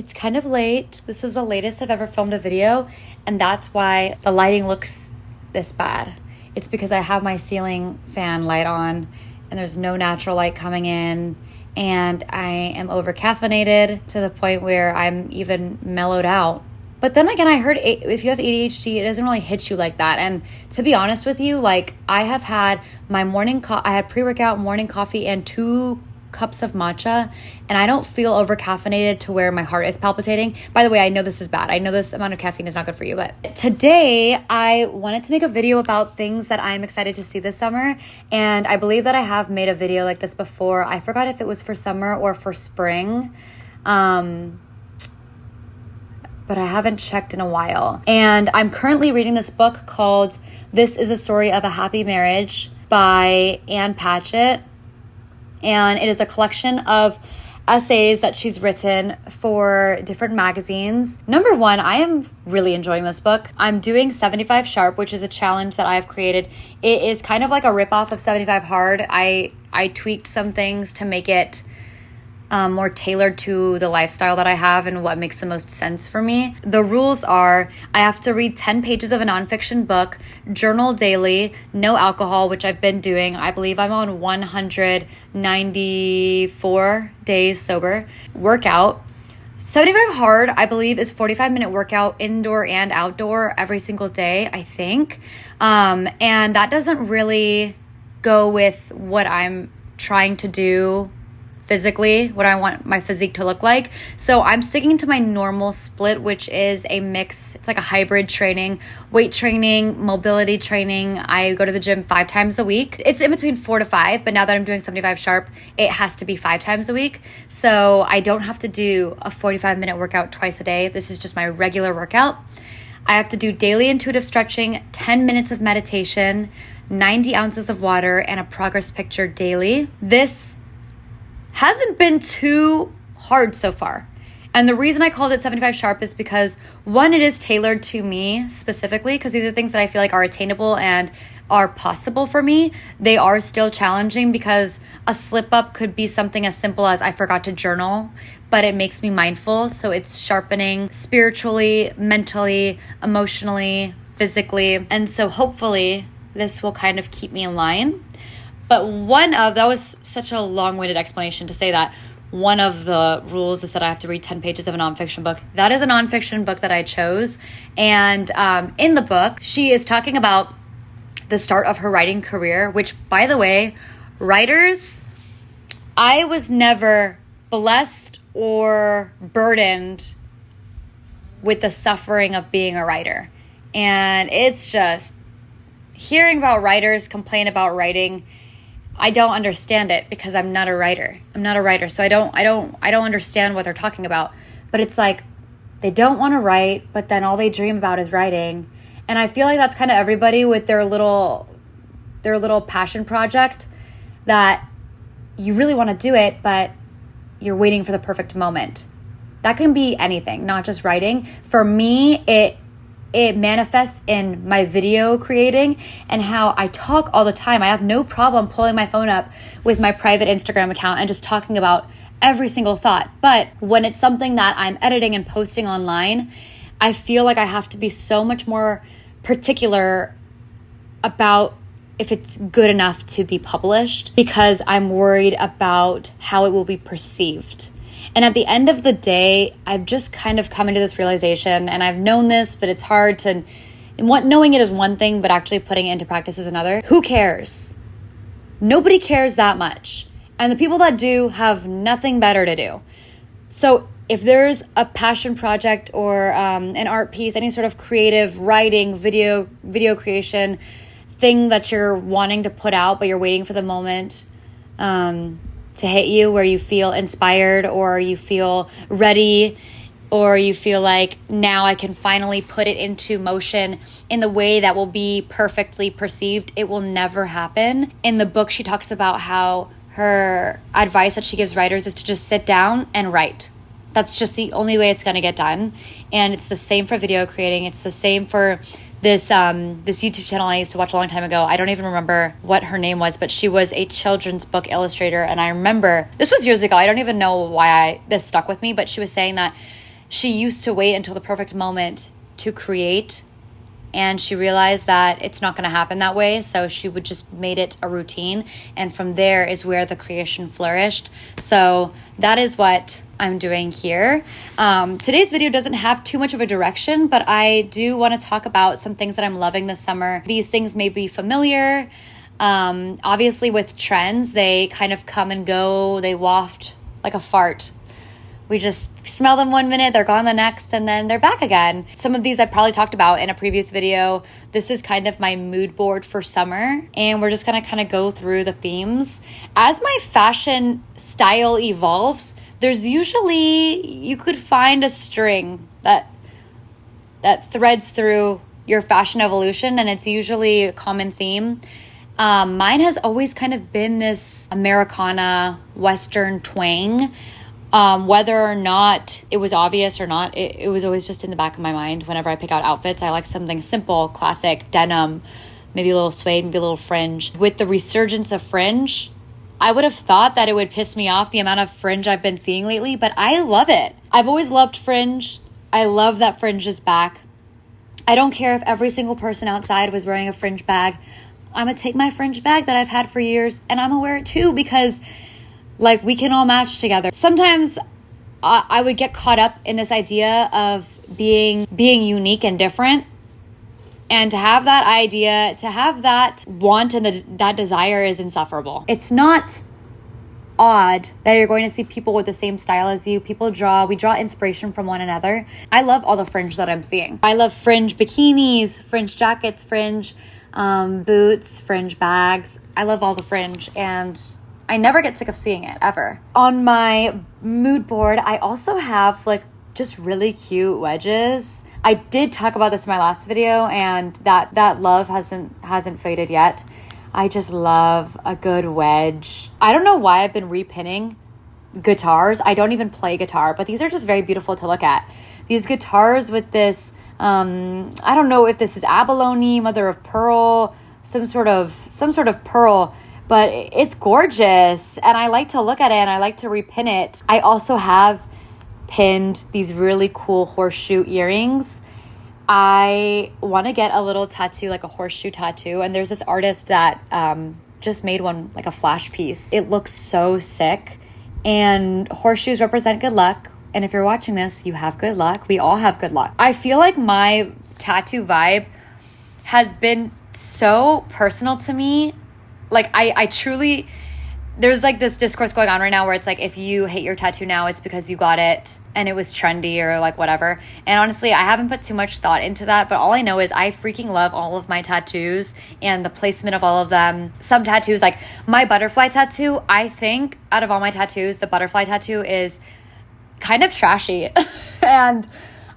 It's kind of late. This is the latest I've ever filmed a video, and that's why the lighting looks this bad. It's because I have my ceiling fan light on and there's no natural light coming in, and I am over caffeinated to the point where I'm even mellowed out. But then again, I heard if you have ADHD, it doesn't really hit you like that. And to be honest with you, like I have had my I had pre-workout, morning coffee, and 2 cups of matcha, and I don't feel over caffeinated to where my heart is palpitating. By the way, I know this is bad. I know this amount of caffeine is not good for you, but today I wanted to make a video about things that I'm excited to see this summer. And I believe that I have made a video like this before. I forgot if it was for summer or for spring. But I haven't checked in a while. And I'm currently reading this book called This is a Story of a Happy Marriage by Ann Patchett. And it is a collection of essays that she's written for different magazines. Number one, I am really enjoying this book. I'm doing 75 Sharp, which is a challenge that I've created. It is kind of like a ripoff of 75 Hard. I tweaked some things to make it more tailored to the lifestyle that I have and what makes the most sense for me. The rules are I have to read 10 pages of a nonfiction book, journal daily, no alcohol, which I've been doing. I believe I'm on 194 days sober. Workout. 75 Hard, I believe, is 45-minute workout indoor and outdoor every single day, I think. And that doesn't really go with what I'm trying to do physically, what I want my physique to look like. So I'm sticking to my normal split, which is a mix. It's like a hybrid training, weight training, mobility training. I go to the gym 5 times a week. It's in between 4 to 5, but now that I'm doing 75 Sharp, it has to be 5 times a week. So I don't have to do a 45-minute workout twice a day. This is just my regular workout. I have to do daily intuitive stretching, 10 minutes of meditation, 90 ounces of water, and a progress picture daily. This hasn't been too hard so far. And the reason I called it 75 Sharp is because, one, it is tailored to me specifically, because these are things that I feel like are attainable and are possible for me. They are still challenging because a slip up could be something as simple as I forgot to journal, but it makes me mindful. So it's sharpening spiritually, mentally, emotionally, physically. And so hopefully this will kind of keep me in line. But that was such a long-winded explanation to say that one of the rules is that I have to read 10 pages of a nonfiction book. That is a nonfiction book that I chose. And in the book, she is talking about the start of her writing career, which, by the way, writers, I was never blessed or burdened with the suffering of being a writer. And it's just hearing about writers complain about writing. I don't understand it because I'm not a writer. So I don't understand what they're talking about. But it's like they don't want to write, but then all they dream about is writing. And I feel like that's kind of everybody with their little passion project, that you really want to do it, but you're waiting for the perfect moment. That can be anything, not just writing. For me, it manifests in my video creating and how I talk all the time. I have no problem pulling my phone up with my private Instagram account and just talking about every single thought. But when it's something that I'm editing and posting online, I feel like I have to be so much more particular about if it's good enough to be published, because I'm worried about how it will be perceived. And at the end of the day, I've just kind of come into this realization, and I've known this, but it's hard to, knowing it is one thing, but actually putting it into practice is another. Who cares? Nobody cares that much. And the people that do have nothing better to do. So if there's a passion project or an art piece, any sort of creative writing, video creation thing that you're wanting to put out, but you're waiting for the moment to hit you, where you feel inspired or you feel ready or you feel like now I can finally put it into motion in the way that will be perfectly perceived, it will never happen. In the book, she talks about how her advice that she gives writers is to just sit down and write. That's just the only way it's going to get done. And it's the same for video creating. It's the same for this YouTube channel I used to watch a long time ago. I don't even remember what her name was, but she was a children's book illustrator. And I remember, this was years ago. I don't even know why this stuck with me, but she was saying that she used to wait until the perfect moment to create, and she realized that it's not going to happen that way. So she would just made it a routine. And from there is where the creation flourished. So that is what I'm doing here. Today's video doesn't have too much of a direction, but I do want to talk about some things that I'm loving this summer. These things may be familiar. Obviously with trends, they kind of come and go. They waft like a fart. We just smell them one minute, they're gone the next, and then they're back again. Some of these I probably talked about in a previous video. This is kind of my mood board for summer, and we're just gonna kind of go through the themes. As my fashion style evolves, there's usually, you could find a string that threads through your fashion evolution, and it's usually a common theme. Mine has always kind of been this Americana Western twang. Whether or not it was obvious or not, it was always just in the back of my mind. Whenever I pick out outfits, I like something simple, classic, denim, maybe a little suede, maybe a little fringe. With the resurgence of fringe, I would have thought that it would piss me off the amount of fringe I've been seeing lately, but I love it. I've always loved fringe. I love that fringe is back. I don't care if every single person outside was wearing a fringe bag. I'm going to take my fringe bag that I've had for years, and I'm going to wear it too, because like, we can all match together. Sometimes I would get caught up in this idea of being unique and different. And to have that idea, to have that want and that desire is insufferable. It's not odd that you're going to see people with the same style as you. We draw inspiration from one another. I love all the fringe that I'm seeing. I love fringe bikinis, fringe jackets, fringe boots, fringe bags. I love all the fringe, and I never get sick of seeing it, ever. On my mood board, I also have like just really cute wedges. I did talk about this in my last video, and that love hasn't faded yet. I just love a good wedge. I don't know why I've been repinning guitars. I don't even play guitar, but these are just very beautiful to look at. These guitars with this, I don't know if this is abalone, mother of pearl, some sort of pearl, but it's gorgeous, and I like to look at it, and I like to repin it. I also have pinned these really cool horseshoe earrings. I want to get a little tattoo, like a horseshoe tattoo, and there's this artist that just made one, like a flash piece. It looks so sick, and horseshoes represent good luck, and if you're watching this, you have good luck. We all have good luck. I feel like my tattoo vibe has been so personal to me. Like, I truly, there's like this discourse going on right now where it's like, if you hate your tattoo now, it's because you got it and it was trendy or like whatever. And honestly, I haven't put too much thought into that, but all I know is I freaking love all of my tattoos and the placement of all of them. Some tattoos, like my butterfly tattoo, I think out of all my tattoos, the butterfly tattoo is kind of trashy. And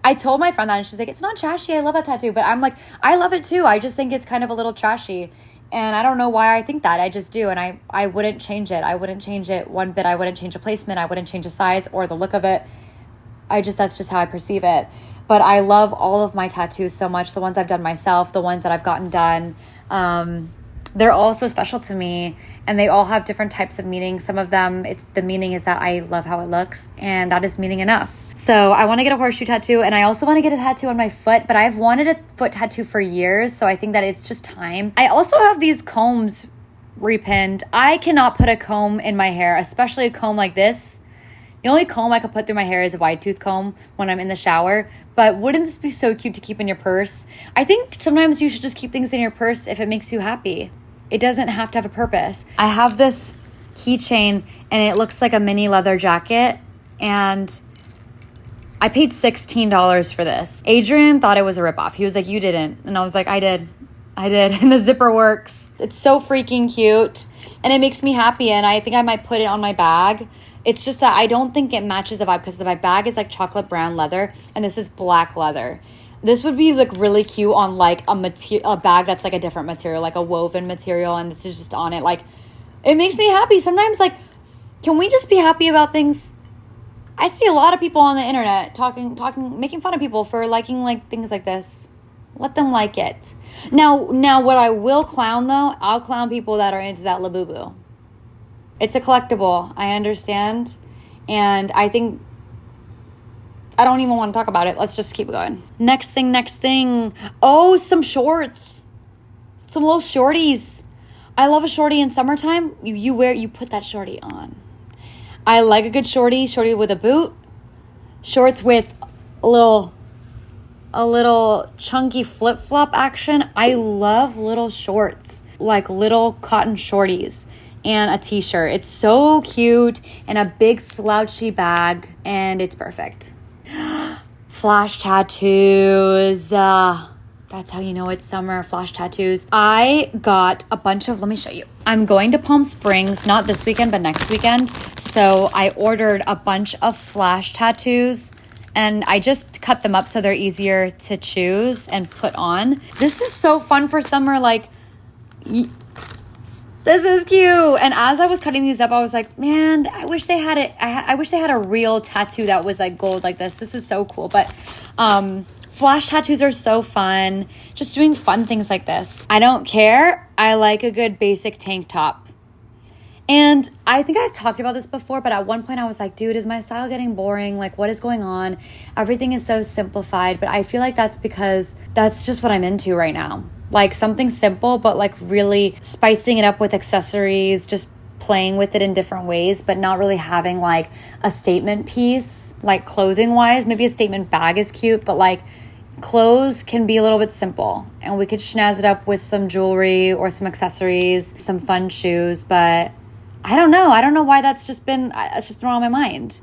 I told my friend that, and she's like, it's not trashy, I love that tattoo. But I'm like, I love it too. I just think it's kind of a little trashy. And I don't know why I think that. I just do. And I wouldn't change it. I wouldn't change it one bit. I wouldn't change the placement. I wouldn't change the size or the look of it. That's just how I perceive it. But I love all of my tattoos so much. The ones I've done myself, the ones that I've gotten done. They're all so special to me, and they all have different types of meaning. Some of them, the meaning is that I love how it looks, and that is meaning enough. So I want to get a horseshoe tattoo, and I also want to get a tattoo on my foot, but I've wanted a foot tattoo for years, so I think that it's just time. I also have these combs repinned. I cannot put a comb in my hair, especially a comb like this. The only comb I could put through my hair is a wide tooth comb when I'm in the shower. But wouldn't this be so cute to keep in your purse? I think sometimes you should just keep things in your purse if it makes you happy. It doesn't have to have a purpose. I have this keychain, and it looks like a mini leather jacket, and I paid $16 for this. Adrian thought it was a ripoff. He was like, you didn't. And I was like, I did. And the zipper works. It's so freaking cute, and it makes me happy, and I think I might put it on my bag. It's just that I don't think it matches the vibe, because my bag is like chocolate brown leather, and this is black leather. This would be like really cute on like a bag that's like a different material, like a woven material, and this is just on it. Like, it makes me happy. Sometimes, like, can we just be happy about things? I see a lot of people on the internet talking, making fun of people for liking like things like this. Let them like it. Now what I will clown though, I'll clown people that are into that Labubu. It's a collectible, I understand. And I think I don't even want to talk about it. Let's just keep going. Next thing. Oh, some shorts. Some little shorties. I love a shorty in summertime. You put that shorty on. I like a good shorty with a boot. Shorts with a little chunky flip-flop action. I love little shorts, like little cotton shorties and a t-shirt. It's so cute, and a big slouchy bag, and it's perfect. Flash tattoos. That's how you know it's summer, flash tattoos. I got a bunch of, let me show you. I'm going to Palm Springs, not this weekend, but next weekend. So I ordered a bunch of flash tattoos, and I just cut them up so they're easier to choose and put on. This is so fun for summer. Like, this is cute. And as I was cutting these up, I was like, man, I wish they had it. I wish they had a real tattoo that was like gold like this. This is so cool. But flash tattoos are so fun. Just doing fun things like this. I don't care. I like a good basic tank top. And I think I've talked about this before, but at one point I was like, dude, is my style getting boring? Like, what is going on? Everything is so simplified. But I feel like that's because that's just what I'm into right now. Like something simple, but like really spicing it up with accessories, just playing with it in different ways, but not really having like a statement piece, like clothing wise. Maybe a statement bag is cute, but like clothes can be a little bit simple, and we could schnazz it up with some jewelry or some accessories, some fun shoes. But I don't know why that's just been on my mind.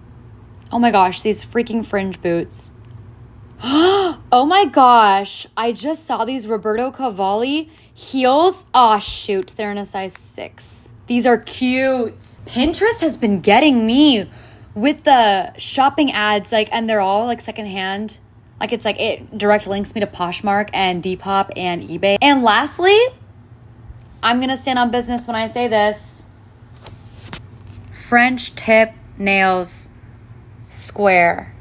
Oh my gosh, these freaking fringe boots. Oh my gosh, I just saw these Roberto Cavalli heels. Oh shoot, they're in a size 6. These are cute. Pinterest has been getting me with the shopping ads, like, and they're all like secondhand. Like, it's like it direct links me to Poshmark and Depop and eBay. And lastly, I'm gonna stand on business when I say this. French tip nails, square.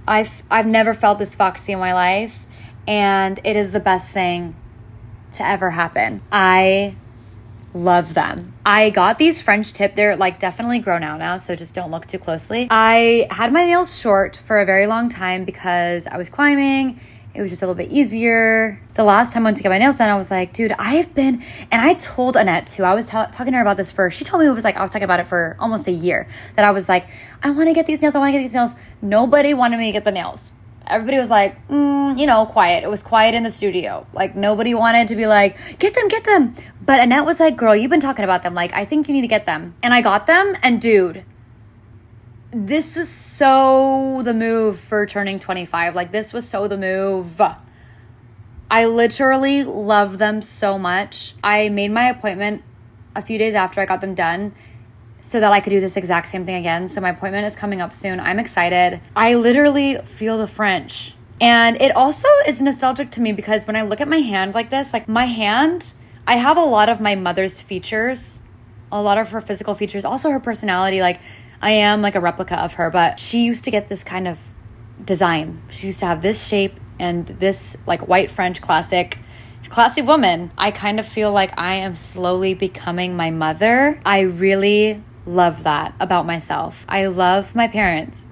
I've never felt this foxy in my life, and it is the best thing to ever happen. I love them. I got these French tip. They're like definitely grown out now, so just don't look too closely. I had my nails short for a very long time because I was climbing. It was just a little bit easier. The last time I went to get my nails done, I was like, dude, and I told Annette too. I was talking to her about this first. She told me I was talking about it for almost a year, that I was like, I want to get these nails. Nobody wanted me to get the nails. Everybody was like, quiet. It was quiet in the studio. Like, nobody wanted to be like, get them. But Annette was like, girl, you've been talking about them. Like, I think you need to get them. And I got them, and dude, this was so the move for turning 25. Like, this was so the move. I literally love them so much. I made my appointment a few days after I got them done so that I could do this exact same thing again. So my appointment is coming up soon. I'm excited. I literally feel the French. And it also is nostalgic to me because when I look at my hand like this, like my hand, I have a lot of my mother's features, a lot of her physical features, also her personality. Like, I am like a replica of her, but she used to get this kind of design. She used to have this shape and this like white French classy woman. I kind of feel like I am slowly becoming my mother. I really love that about myself. I love my parents.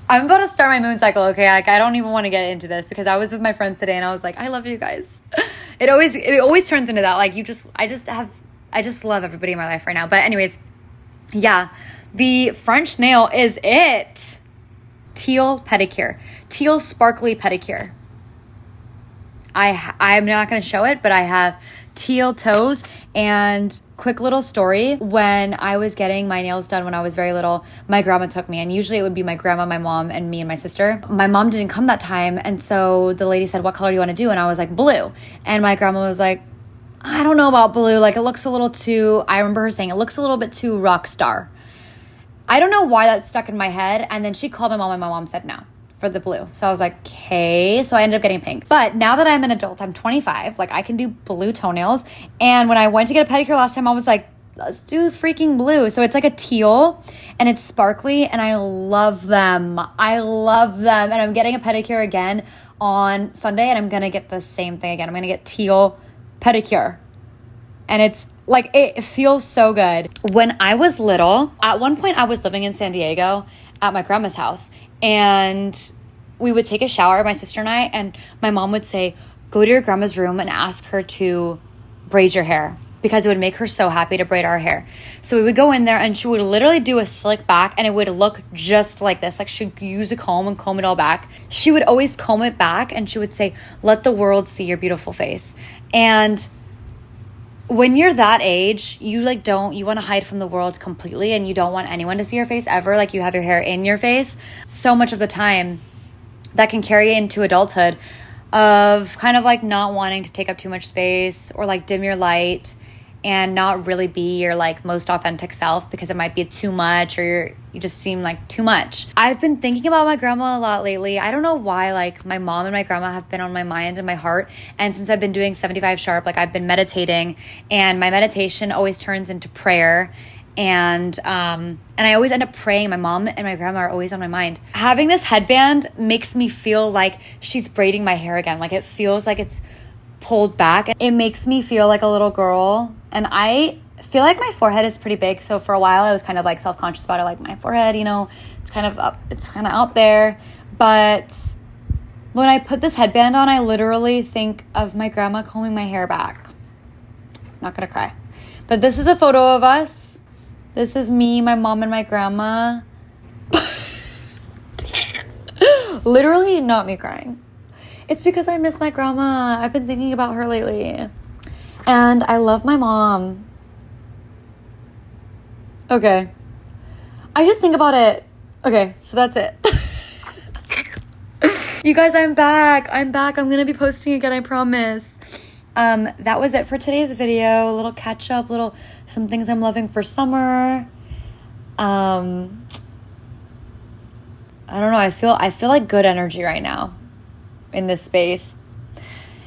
I'm about to start my moon cycle, okay? Like, I don't even want to get into this because I was with my friends today and I was like, I love you guys. It always turns into that. Like, I just love everybody in my life right now. But anyways, yeah, the French nail is it. Teal pedicure. Teal sparkly pedicure. I'm not going to show it, but I have teal toes. And quick little story, when I was getting my nails done when I was very little, my grandma took me. And usually it would be my grandma, my mom, and me and my sister. My mom didn't come that time. And so the lady said, what color do you want to do? And I was like, blue. And my grandma was like, I don't know about blue. Like, it looks a little too, I remember her saying, it looks a little bit too rock star. I don't know why that stuck in my head. And then she called my mom and my mom said no for the blue. So I was like, okay. So I ended up getting pink. But now that I'm an adult, I'm 25. Like, I can do blue toenails. And when I went to get a pedicure last time, I was like, let's do freaking blue. So it's like a teal and it's sparkly and I love them. And I'm getting a pedicure again on Sunday and I'm going to get the same thing again. I'm going to get teal pedicure. And it's like, it feels so good. When I was little, at one point I was living in San Diego at my grandma's house. And we would take a shower, my sister and I, and my mom would say, go to your grandma's room and ask her to braid your hair, because it would make her so happy to braid our hair. So we would go in there and she would literally do a slick back, and it would look just like this. Like, she'd use a comb and comb it all back. She would always comb it back, and she would say, let the world see your beautiful face. And when you're that age, you want to hide from the world completely, and you don't want anyone to see your face ever. Like, you have your hair in your face. So much of the time that can carry into adulthood of kind of like not wanting to take up too much space, or like dim your light and not really be your like most authentic self, because it might be too much, or you just seem like too much. I've been thinking about my grandma a lot lately. I don't know why, like my mom and my grandma have been on my mind and my heart. And since I've been doing 75 Sharp, like I've been meditating, and my meditation always turns into prayer. And I always end up praying. My mom and my grandma are always on my mind. Having this headband makes me feel like she's braiding my hair again. Like, it feels like it's pulled back. It makes me feel like a little girl. And I feel like my forehead is pretty big. So for a while I was kind of like self-conscious about it. Like, my forehead, you know, it's kind of up, it's kind of out there. But when I put this headband on, I literally think of my grandma combing my hair back. Not gonna cry. But this is a photo of us. This is me, my mom, and my grandma. Literally not me crying. It's because I miss my grandma. I've been thinking about her lately. And I love my mom. Okay. I just think about it. Okay, so that's it. You guys, I'm back. I'm going to be posting again, I promise. That was it for today's video. A little catch up, some things I'm loving for summer. I don't know. I feel like good energy right now in this space.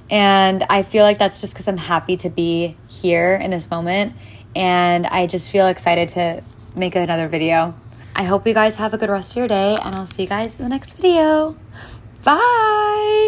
And I feel like that's just because I'm happy to be here in this moment. And I just feel excited to make another video. I hope you guys have a good rest of your day, and I'll see you guys in the next video. Bye.